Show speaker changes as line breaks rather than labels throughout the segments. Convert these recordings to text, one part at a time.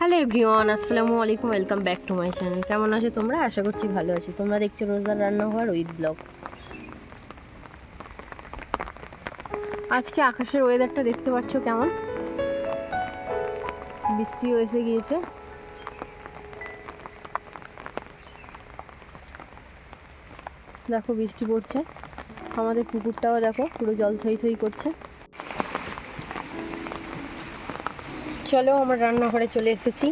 Hello everyone, আসসালামু আলাইকুম। Welcome back to my channel. কেমন আছো তোমরা? আশা করছি ভালো আছো। তোমরা দেখছো রোজার রান্নাঘর উইথ ব্লগ। আজকে আকাশের ওয়েদারটা দেখতে পাচ্ছ কেমন, বৃষ্টিও এসে গিয়েছে। দেখো বৃষ্টি পড়ছে, আমাদের পুকুরটাও দেখো পুরো জল থই থই করছে। চলো আমরা রান্নাঘরে চলে এসেছি,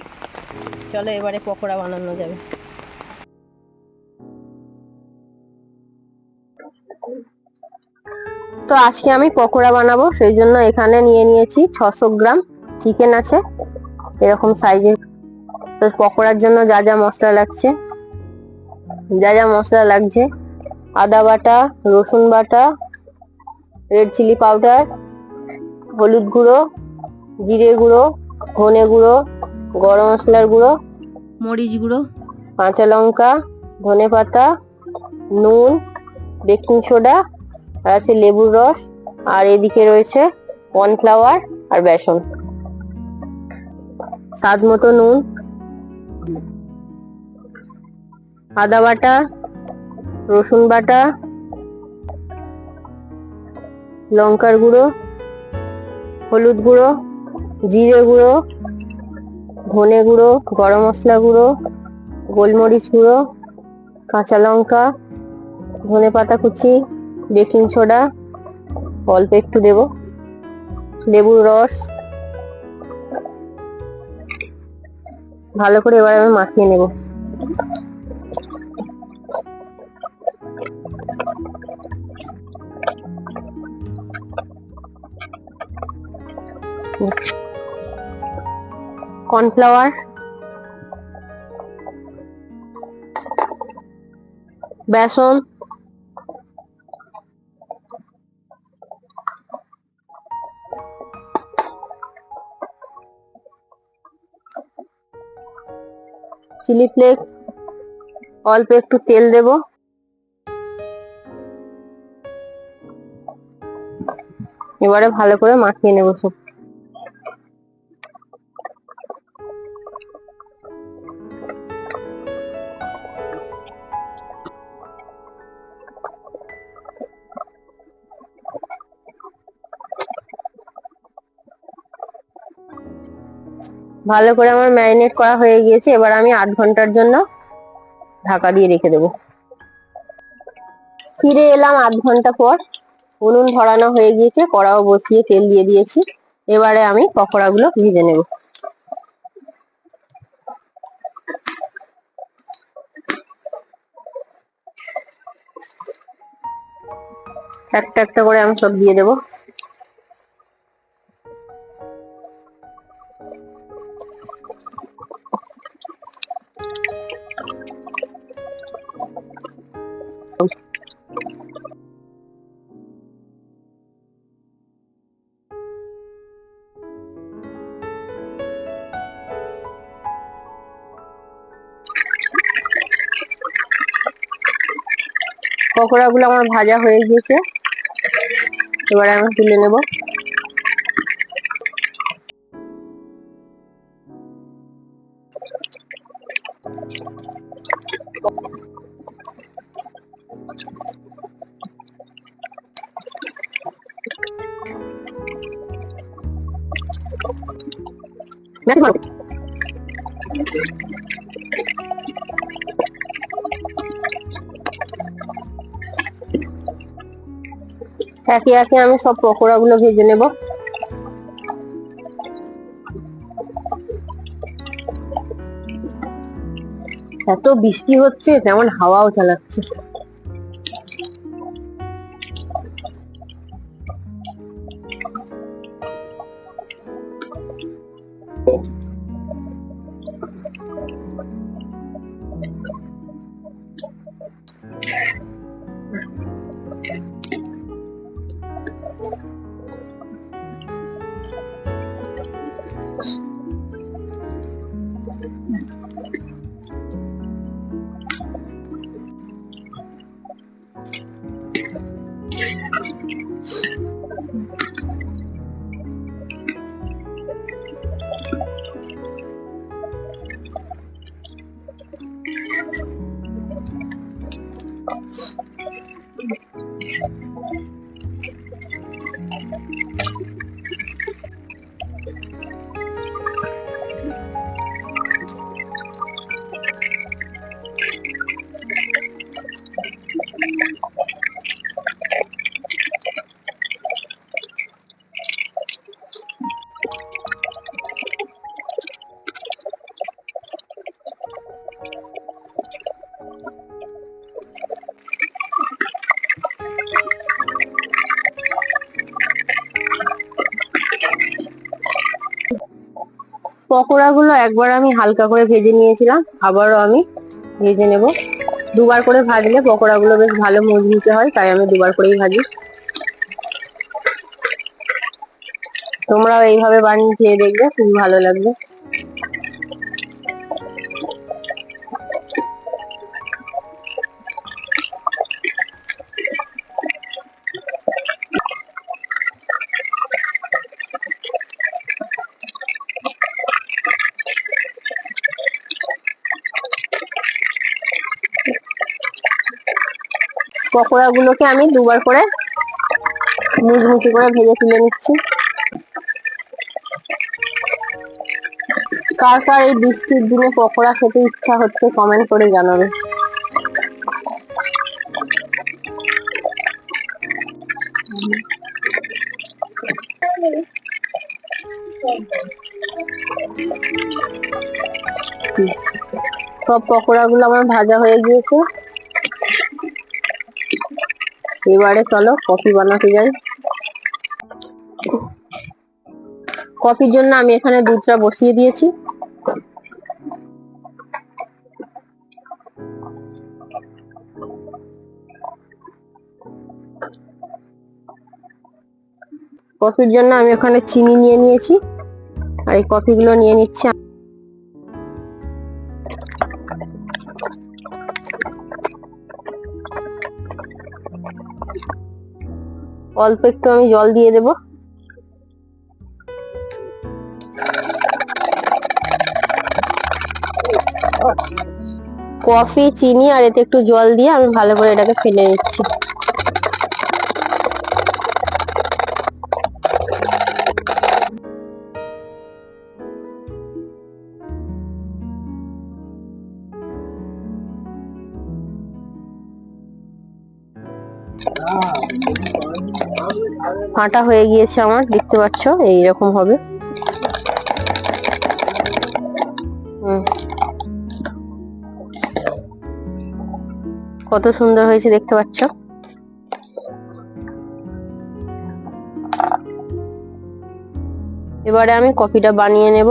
চলো এবারে পকোড়া বানানো যাবে। তো আজকে আমি পকোড়া বানাবো, সেই জন্য এখানে নিয়ে নিয়েছি 600 গ্রাম চিকেন আছে এরকম সাইজের। তো পকোড়ার জন্য যা যা মশলা লাগছে, আদা বাটা, রসুন বাটা, রেড চিলি পাউডার, হলুদ গুঁড়ো, জিরে গুঁড়ো, ধনে গুঁড়ো, গরম মশলার গুঁড়ো, মরিচ গুঁড়ো, কাঁচা লঙ্কা, ধনে পাতা, নুন, বেকিং সোডা, আর আছে লেবুর রস, আর এদিকে রয়েছে কর্নফ্লাওয়ার আর বেসন, স্বাদ মতো নুন, আদা বাটা, রসুন বাটা, লঙ্কার গুঁড়ো, হলুদ গুঁড়ো, জিরে গুঁড়ো, ধনে গুঁড়ো, গরম মশলা গুঁড়ো, গোলমরিচ গুঁড়ো, কাঁচা লঙ্কা, ধনে পাতা কুচি, বেকিং সোডা অল্প একটু দেব, লেবুর রস। ভালো করে এবার আমি মাখিয়ে নেব। কর্নফ্লাওয়ার, বেসন, চিলি ফ্লেক্স, অল্প একটু তেল দেব। এবারে ভালো করে মাখিয়ে নেব সব। ভালো করে আমার ম্যারিনেট করা হয়ে গিয়েছে, এবার আমি 8 ঘন্টার জন্য ঢাকা দিয়ে রেখে দেবো। ফিরে এলাম 8 ঘন্টা পর। উনুন ধরানো হয়ে গিয়েছে, কড়াও বসিয়ে তেল দিয়ে দিয়েছি। এবারে আমি পকোড়াগুলো ভেজে নেব। একটা একটা করে আমি সব দিয়ে দেবো। পকোড়াগুলো আমার ভাজা হয়ে গিয়েছে, এবারে আমি তুলে নেব। একে একে আমি সব পকোড়াগুলো ভেজে নেব। এত বৃষ্টি হচ্ছে, তেমন হাওয়াও চালাচ্ছে। পকোড়াগুলো একবার আমি হালকা করে ভেজে নিয়েছিলাম, আবারও আমি ভেজে নেব। দুবার করে ভাজলে পকোড়াগুলো বেশ ভালো মুচমুচে হয়, তাই আমি দুবার করেই ভাজি। তোমরাও এইভাবে বানিয়ে খেয়ে দেখবে, খুবই ভালো লাগবে। পকোড়াগুলোকে আমি দুবার করে মুচমুচে করে ভেজে তুলে নিচ্ছি। কার কার এই বৃষ্টির দিনে পকোড়া খেতে ইচ্ছা হচ্ছে কমেন্ট করে জানাবে। সব পকোড়াগুলো আমার ভাজা হয়ে গিয়েছে। এবারে চলো কফি বানাতে যাই। কফির জন্য আমি এখানে দুধটা বসিয়ে দিয়েছি। কফির জন্য আমি ওখানে চিনি নিয়ে নিয়েছি, আর এই কফিগুলো নিয়ে নিচ্ছি। অল্প একটু আমি জল দিয়ে দেব। কফি, চিনি আর এতে একটু জল দিয়ে আমি ভালো করে এটাকে ফেলে নিচ্ছি। আটা হয়ে গিয়েছে আমার, দেখতে পাচ্ছ এইরকম হবে। কত সুন্দর হয়েছে দেখতে পাচ্ছ। এবারে আমি কফিটা বানিয়ে নেব।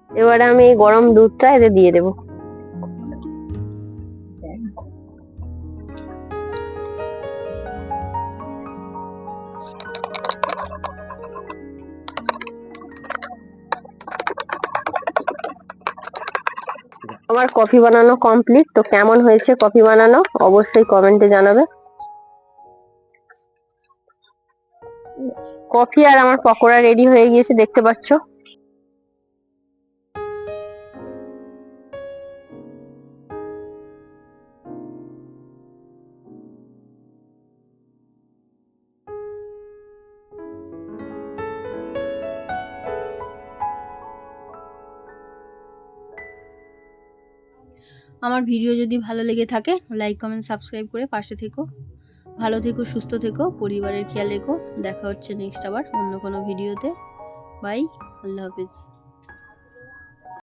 এবারে আমি এই গরম দুধটা এতে দিয়ে দেব। আমার কফি বানানো কমপ্লিট। তো কেমন হয়েছে কফি বানানো অবশ্যই কমেন্টে জানাবে। কফি আর আমার পকোড়া রেডি হয়ে গিয়েছে, দেখতে পাচ্ছ।
আমার ভিডিও যদি ভালো লেগে থাকে লাইক কমেন্ট সাবস্ক্রাইব করে পাশে থেকো। ভালো থেকো, সুস্থ থেকো, পরিবারের খেয়াল রেখো। দেখা হচ্ছে নেক্সট আবার অন্য কোনো ভিডিওতে। বাই, আল্লাহ হাফিজ।